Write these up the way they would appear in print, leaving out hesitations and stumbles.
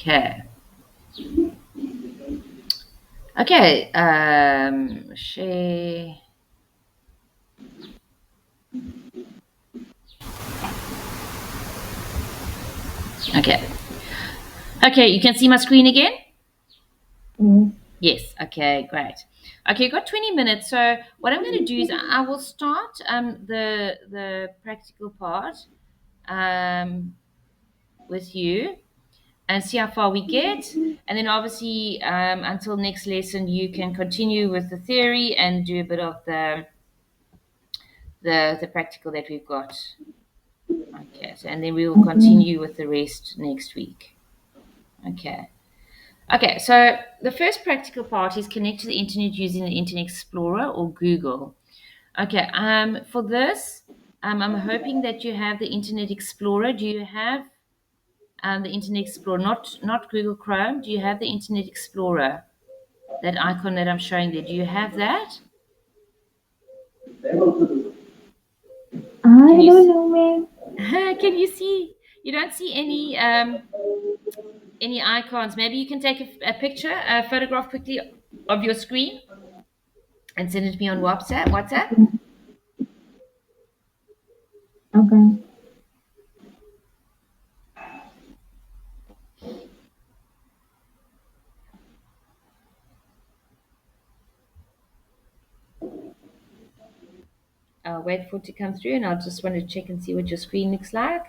Okay. Okay. Share. Okay. Okay, you can see my screen again? Yes. Okay, great. Okay, you've got 20 minutes. So what I'm going to do is I will start the practical part with you and see how far we get. And then obviously until next lesson, you can continue with the theory and do a bit of the practical that we've got. Okay, so and then we will continue with the rest next week. Okay. Okay, so the first practical part is connect to the internet using the Internet Explorer or Google. Okay, for this, I'm hoping that you have the Internet Explorer. Do you have the Internet Explorer, not Google Chrome? Do you have the Internet Explorer? That icon that I'm showing there. Do you have that? I Can you don't know, ma'am. can you see? You don't see any icons. Maybe you can take a picture, a photograph quickly of your screen and send it to me on WhatsApp. WhatsApp. Okay. I'll wait for it to come through, and I'll just want to check and see what your screen looks like.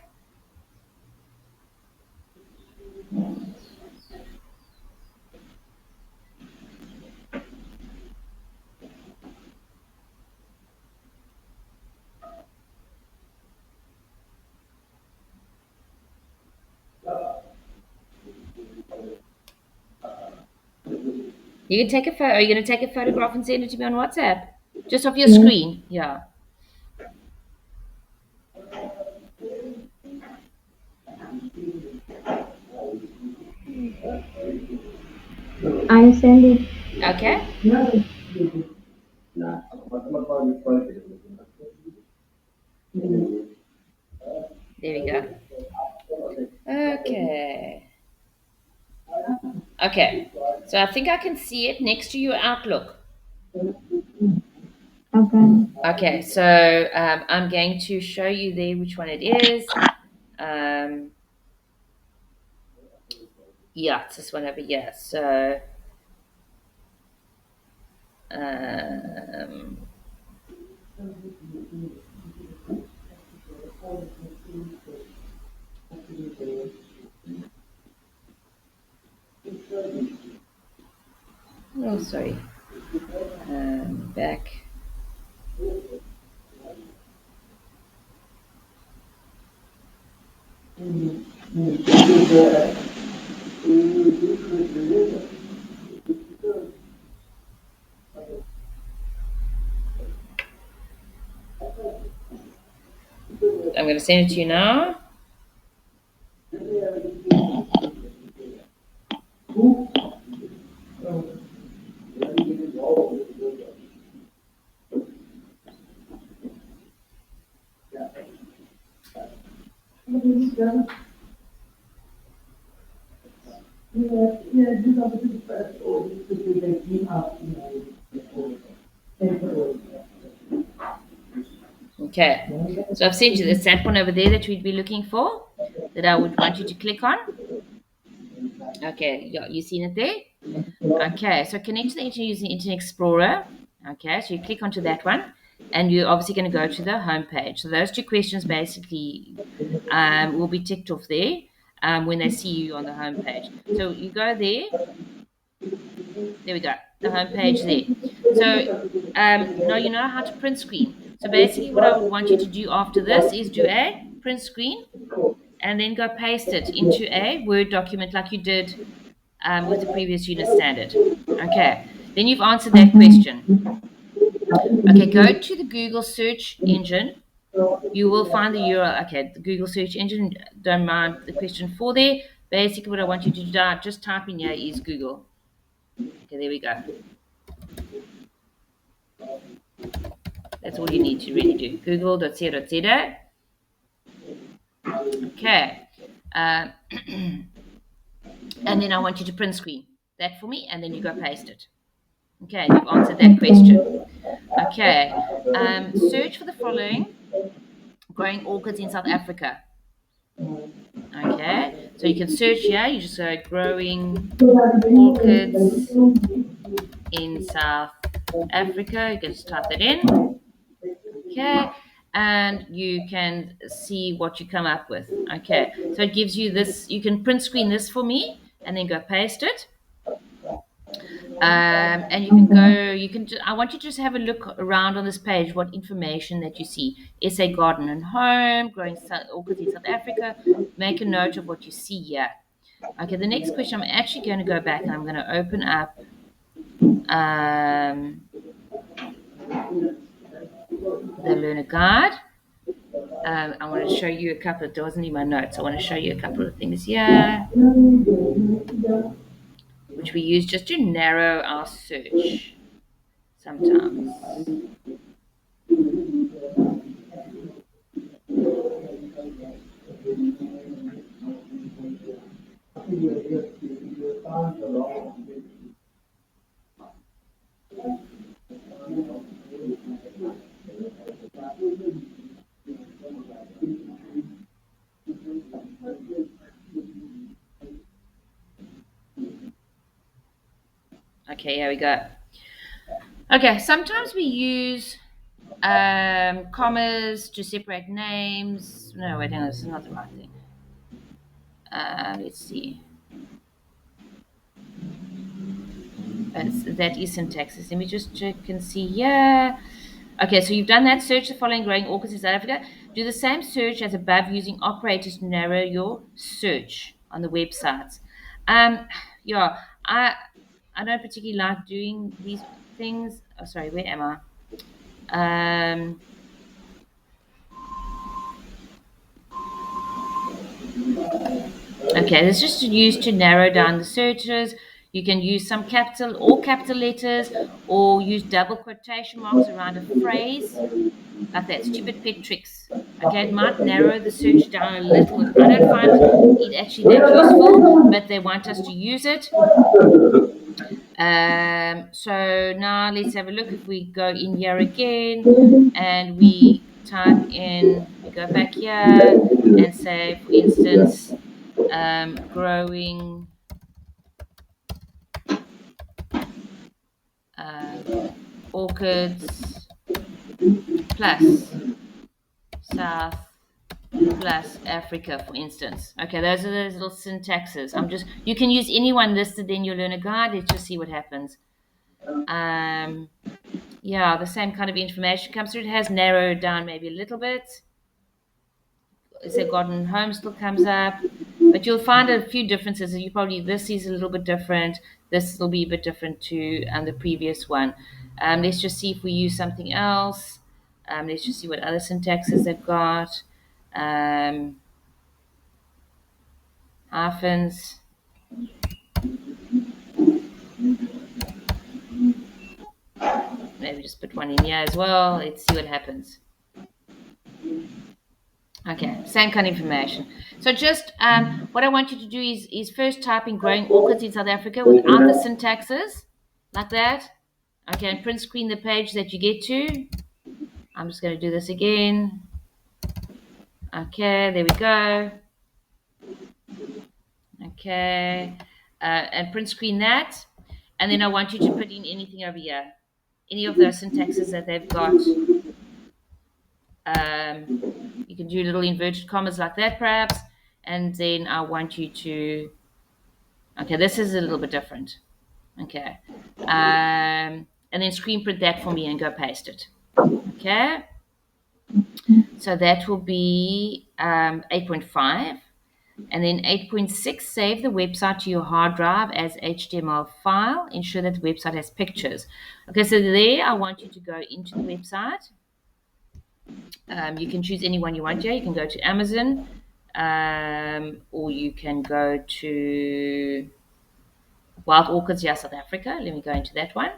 You can take a photo. Are you going to take a photograph and send it to me on WhatsApp? Just of your Yes, screen. Yeah. I send it. Okay. There we go. Okay. Okay. So I think I can see it next to your Outlook. Okay. Okay. So I'm going to show you there which one it is. Um, yeah, it's this one over here. So um, oh, sorry. Back. I'm going to send it to you now. Okay. So I've sent you this that one over there that we'd be looking for that I would want you to click on. Okay, yeah, you seen it there? Okay, so connect to the internet using Internet Explorer. Okay, so you click onto that one, and you're obviously going to go to the home page. So those two questions basically will be ticked off there when they see you on the home page. So you go there. There we go. The home page there. So now you know how to print screen. So basically, what I would want you to do after this is do a print screen and then go paste it into a Word document like you did with the previous unit standard. Okay, then you've answered that Okay. question. Okay, go to the Google search engine. You will find the URL. Okay, the Google search engine, don't mind the question for there. Basically, what I want you to do, just type in here is Google. Okay, there we go. That's all you need to really do. Google.co.za. Okay. Uh, And then I want you to print screen that for me, and then you go paste it. Okay, and you've answered that question. Okay, search for the following: growing orchids in South Africa. Okay, so you can search here. You just go growing orchids in South Africa. You can just type that in. Okay, and you can see what you come up with. Okay, so it gives you this. You can print screen this for me, and then go paste it. And you can go, I want you to just have a look around on this page, what information that you see. SA Garden and Home, growing orchids in South Africa. Make a note of what you see here. Okay, the next question, I'm actually going to go back and I'm going to open up the Learner Guide. I want to show you a couple of, there wasn't in my notes, I want to show you a couple of things here, which we use just to narrow our search sometimes. Okay, here we go. Okay, sometimes we use commas to separate names. No, wait, hang on, this is not the right thing. Let's see. That is syntaxes. Let me just check and see. Yeah. Okay, so you've done that. Search the following growing orchids in South Africa. Do the same search as above using operators to narrow your search on the websites. Yeah, I don't particularly like doing these things. Oh, sorry, where am I? Okay, this is just used to narrow down the searches. You can use some capital or capital letters, or use double quotation marks around a phrase like that. Stupid pet tricks. Okay, it might narrow the search down a little bit. I don't find it actually that useful, but they want us to use it. So now let's have a look. If we go in here again and we type in, we go back here and say, for instance, growing orchids plus South plus Africa, for instance. Okay, those are those little syntaxes. You can use any one listed in your learner guide. Let's just see what happens. Yeah, the same kind of information comes through. It has narrowed down maybe a little bit. So garden home still comes up, but you'll find a few differences. You probably, this is a little bit different. This will be a bit different to the previous one. Let's just see if we use something else. Let's just see what other syntaxes they've got. Hyphens. Maybe just put one in here as well. Let's see what happens. Okay, same kind of information. So just what I want you to do is first type in growing orchids in South Africa without the syntaxes, like that. Okay, and print screen the page that you get to. I'm just going to do this again. Okay, there we go. Okay, and print screen that. And then I want you to put in anything over here. Any of those syntaxes that they've got. You can do little inverted commas like that, perhaps. And then I want you to, okay, this is a little bit different. Okay. And then screen print that for me and go paste it. Okay. So that will be 8.5. And then 8.6, save the website to your hard drive as HTML file. Ensure that the website has pictures. Okay, so there I want you to go into the website. You can choose any one you want here. You can go to Amazon, or you can go to Wild Orchids, yeah, South Africa. Let me go into that one.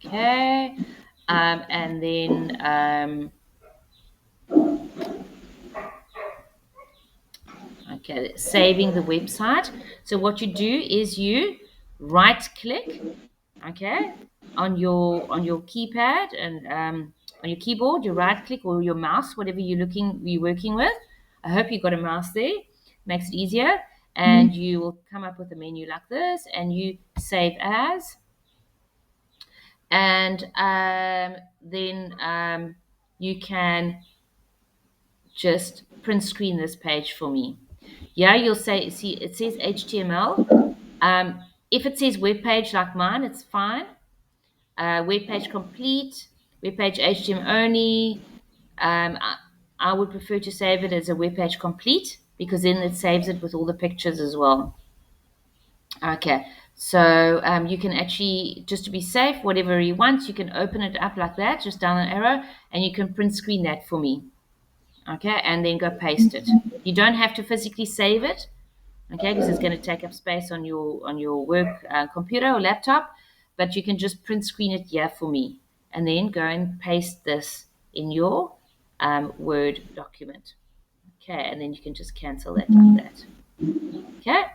Okay. And then, Okay, saving the website. So what you do is you right click, okay, on your keypad and on your keyboard, you right click or your mouse, whatever you're working with. I hope you got a mouse there. Makes it easier. And Mm-hmm. you will come up with a menu like this, and you save as, and then you can just print screen this page for me. Yeah, you'll say, see, it says HTML. Um, if it says web page like mine, it's fine. Web page complete, web page HTML only. I would prefer to save it as a web page complete because then it saves it with all the pictures as well. Okay, so you can actually, just to be safe, whatever you want, you can open it up like that, just down an arrow, and you can print screen that for me. Okay, and then go paste it. You don't have to physically save it, okay, because it's going to take up space on your work computer or laptop, but you can just print screen it here for me, and then go and paste this in your Word document. Okay, and then you can just cancel that like that. Okay.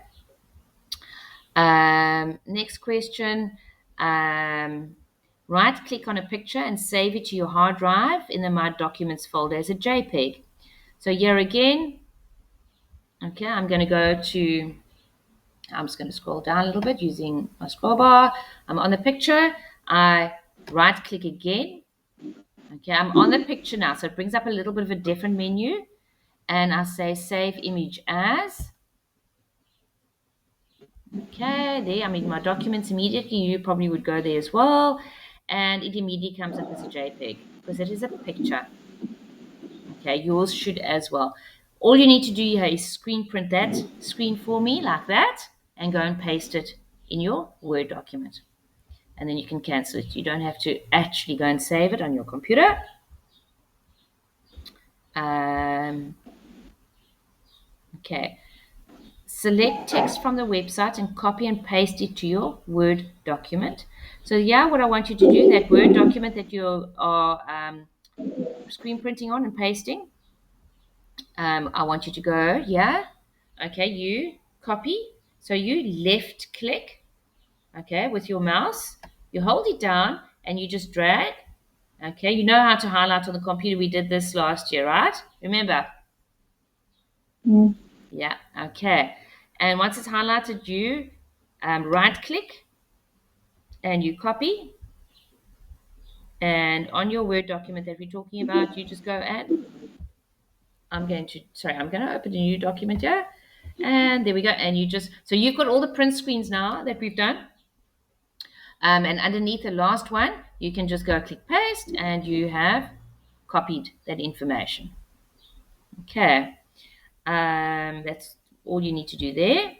Next question. Um, right click on a picture and save it to your hard drive in the My Documents folder as a JPEG. So here again, okay, I'm just going to scroll down a little bit using my scroll bar. I'm on the picture. I right click again. Okay, I'm on the picture now. So it brings up a little bit of a different menu. And I say save image as. Okay, there I'm in my documents immediately. You probably would go there as well. And it immediately comes up as a JPEG because it is a picture. Okay, yours should as well. All you need to do here is screen print that screen for me like that and go and paste it in your Word document. And then you can cancel it. You don't have to actually go and save it on your computer. Okay. Select text from the website and copy and paste it to your Word document. So yeah, what I want you to do, that Word document that you are screen printing on and pasting, I want you to go, yeah, okay, you copy. So you left click, okay, with your mouse. You hold it down and you just drag. Okay, you know how to highlight on the computer. We did this last year, right? Remember? Yeah. Yeah, okay. And once it's highlighted, you right click and you copy. And on your Word document that we're talking about, you just go and I'm going to open a new document here. And there we go. And you just, so you've got all the print screens now that we've done. And underneath the last one, you can just go click paste and you have copied that information. Okay. That's all you need to do there.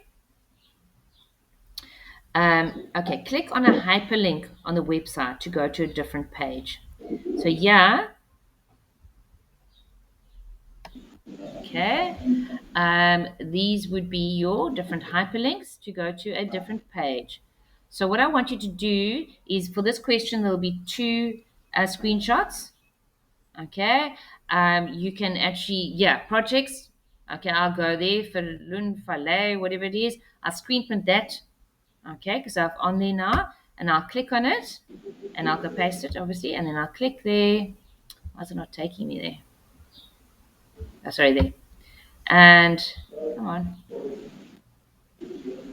Okay, click on a hyperlink on the website to go to a different page. So yeah, okay. These would be your different hyperlinks to go to a different page. So what I want you to do is for this question, there'll be two screenshots. Okay. You can actually, yeah, projects. Okay, I'll go there for Lun Fale, whatever it is. I'll screen print that. Okay, because I'm on there now, and I'll click on it, and I'll go paste it, obviously, and then I'll click there. Why is it not taking me there? Oh, sorry, there. And come on.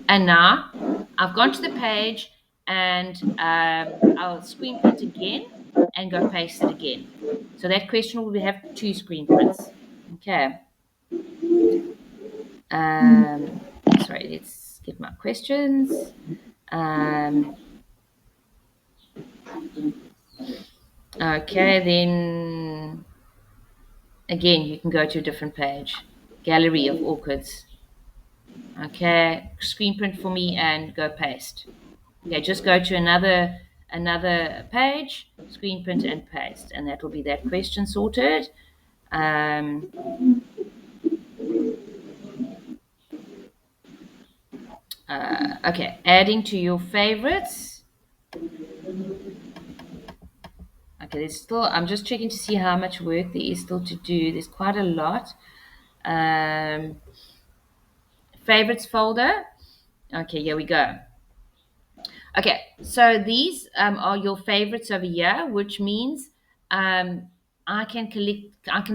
And now I've gone to the page, and I'll screen print again and go paste it again. So that question will have two screen prints. Okay. Sorry, let's get my questions. Okay, then again, you can go to a different page. Gallery of orchids. Okay, screen print for me and go paste. Okay, just go to another page, screen print and paste, and that will be that question sorted. Okay, adding to your favorites. Okay, there's still, I'm just checking to see how much work there is still to do. There's quite a lot. Um, favorites folder. Okay, here we go. Okay, so these are your favorites over here, which means um, I can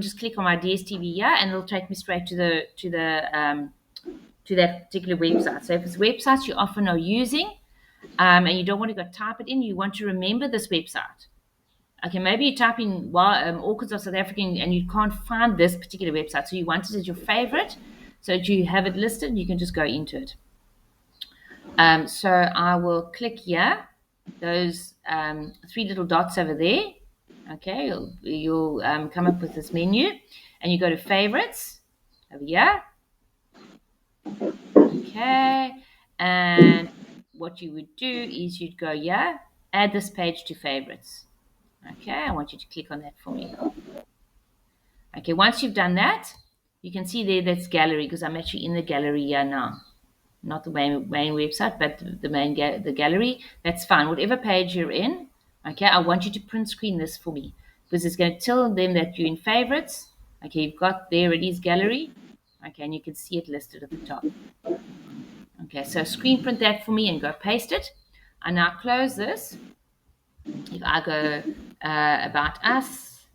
just click on my DSTV here, and it'll take me straight to that particular website. So if it's websites you often are using, and you don't want to go type it in, you want to remember this website. Okay, maybe you type in Orchids of South Africa and you can't find this particular website, so you want it as your favorite, so that you have it listed. You can just go into it. So I will click here, those three little dots over there. Okay, you'll come up with this menu, and you go to favorites over here. Okay, and what you would do is you'd go here, add this page to favorites. Okay, I want you to click on that for me. Okay, once you've done that, you can see there that's gallery, because I'm actually in the gallery here now. Not the main website, but the gallery. That's fine. Whatever page you're in, okay, I want you to print screen this for me, because it's going to tell them that you're in favorites. Okay, you've got there it is gallery. Okay, and you can see it listed at the top. Okay, so screen print that for me and go paste it. I now close this. If I go about us,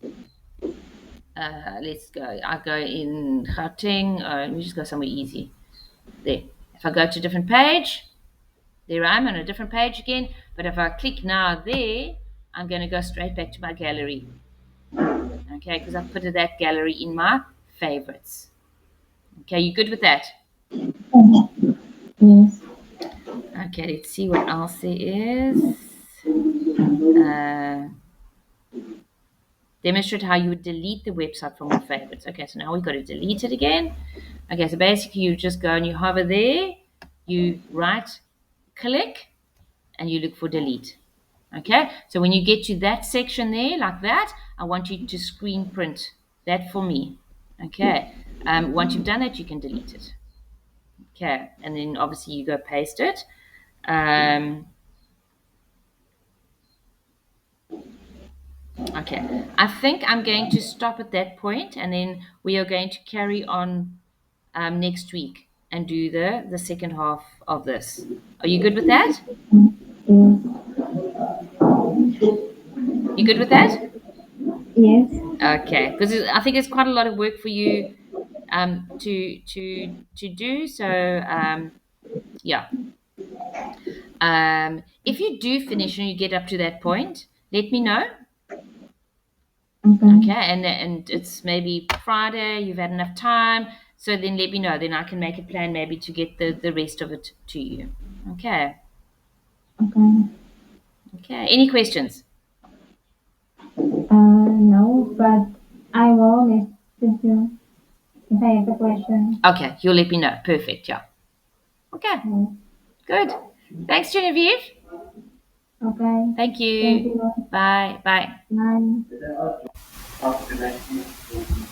let's go. I go in Gauteng. Let me just go somewhere easy. There. If I go to a different page, there I am on a different page again. But if I click now there, I'm going to go straight back to my gallery. Okay, because I put that gallery in my favorites. Okay, you good with that? Yes. Okay, let's see what else there is. Demonstrate how you would delete the website from your favorites. Okay, so now we've got to delete it again. Okay, so basically you just go and you hover there, you right click, and you look for delete. Okay, so when you get to that section there, like that, I want you to screen print that for me. Okay, once you've done it, you can delete it. Okay, and then obviously you go paste it. Okay, I think I'm going to stop at that point, and then we are going to carry on next week and do the second half of this. Are you good with that? Yes. You good with that? Yes. Okay, because I think it's quite a lot of work for you to do. So yeah, if you do finish and you get up to that point, let me know. Okay. Okay, and it's maybe Friday, you've had enough time, so then let me know. Then I can make a plan maybe to get the rest of it to you. Okay. Okay. Okay. Any questions? No, but I will message you if I have a question. Okay, you'll let me know. Perfect. Yeah. Okay. Yes. Good. Thanks, Genevieve. Okay. Thank Thank you. you. Bye. Bye. Bye.